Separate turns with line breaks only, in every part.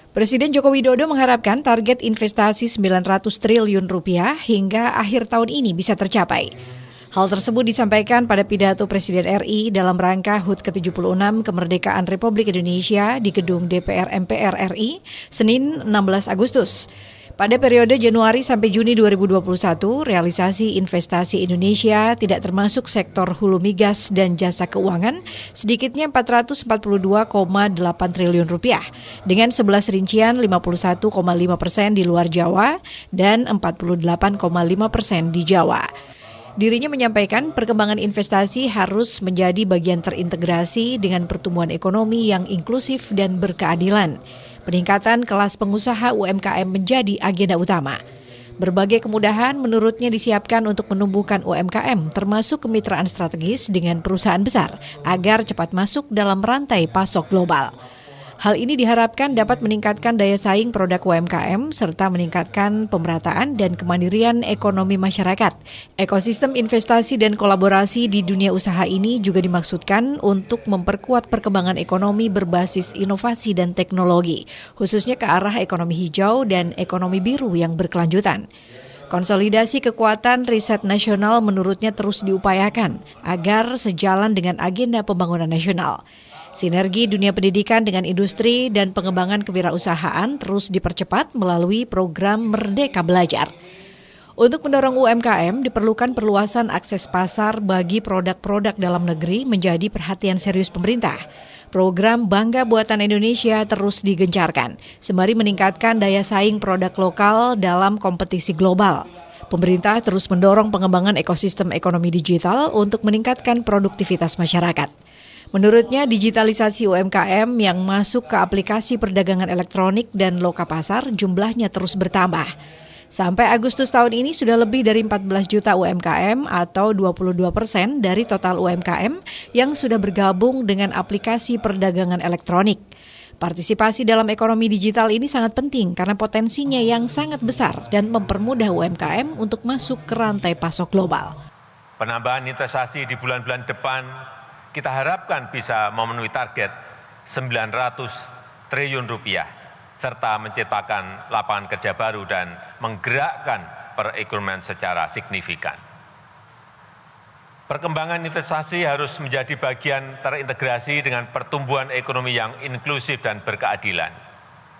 Presiden Joko Widodo mengharapkan target investasi 900 triliun rupiah hingga akhir tahun ini bisa tercapai. Hal tersebut disampaikan pada pidato Presiden RI dalam rangka HUT ke-76 Kemerdekaan Republik Indonesia di Gedung DPR MPR RI, Senin 16 Agustus. Pada periode Januari sampai Juni 2021, realisasi investasi Indonesia tidak termasuk sektor hulu migas dan jasa keuangan sedikitnya 442,8 triliun rupiah dengan 11 rincian 51,5% di luar Jawa dan 48,5% di Jawa. Dirinya menyampaikan perkembangan investasi harus menjadi bagian terintegrasi dengan pertumbuhan ekonomi yang inklusif dan berkeadilan. Peningkatan kelas pengusaha UMKM menjadi agenda utama. Berbagai kemudahan menurutnya disiapkan untuk menumbuhkan UMKM, termasuk kemitraan strategis dengan perusahaan besar, agar cepat masuk dalam rantai pasok global. Hal ini diharapkan dapat meningkatkan daya saing produk UMKM serta meningkatkan pemerataan dan kemandirian ekonomi masyarakat. Ekosistem investasi dan kolaborasi di dunia usaha ini juga dimaksudkan untuk memperkuat perkembangan ekonomi berbasis inovasi dan teknologi, khususnya ke arah ekonomi hijau dan ekonomi biru yang berkelanjutan. Konsolidasi kekuatan riset nasional menurutnya terus diupayakan agar sejalan dengan agenda pembangunan nasional. Sinergi dunia pendidikan dengan industri dan pengembangan kewirausahaan terus dipercepat melalui program Merdeka Belajar. Untuk mendorong UMKM, diperlukan perluasan akses pasar bagi produk-produk dalam negeri menjadi perhatian serius pemerintah. Program Bangga Buatan Indonesia terus digencarkan, sembari meningkatkan daya saing produk lokal dalam kompetisi global. Pemerintah terus mendorong pengembangan ekosistem ekonomi digital untuk meningkatkan produktivitas masyarakat. Menurutnya, digitalisasi UMKM yang masuk ke aplikasi perdagangan elektronik dan loka pasar jumlahnya terus bertambah. Sampai Agustus tahun ini sudah lebih dari 14 juta UMKM atau 22% dari total UMKM yang sudah bergabung dengan aplikasi perdagangan elektronik. Partisipasi dalam ekonomi digital ini sangat penting karena potensinya yang sangat besar dan mempermudah UMKM untuk masuk ke rantai pasok global.
Penambahan investasi di bulan-bulan depan kita harapkan bisa memenuhi target 900 triliun rupiah serta menciptakan lapangan kerja baru dan menggerakkan perekonomian secara signifikan. Perkembangan investasi harus menjadi bagian terintegrasi dengan pertumbuhan ekonomi yang inklusif dan berkeadilan.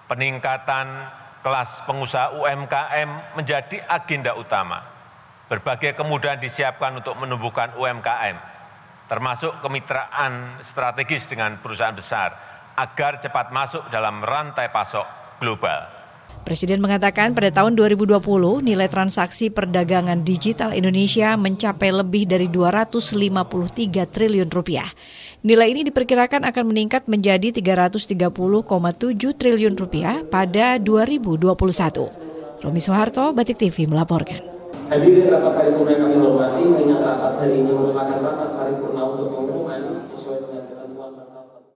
Peningkatan kelas pengusaha UMKM menjadi agenda utama. Berbagai kemudahan disiapkan untuk menumbuhkan UMKM, termasuk kemitraan strategis dengan perusahaan besar, agar cepat masuk dalam rantai pasok global.
Presiden mengatakan pada tahun 2020 nilai transaksi perdagangan digital Indonesia mencapai lebih dari 253 triliun rupiah. Nilai ini diperkirakan akan meningkat menjadi 330,7 triliun rupiah pada 2021. Romi Soeharto, Batik TV melaporkan.
Hadirin rapat paripurna yang kami hormati, mengingat rapat hari ini merupakan rapat paripurna untuk pengumuman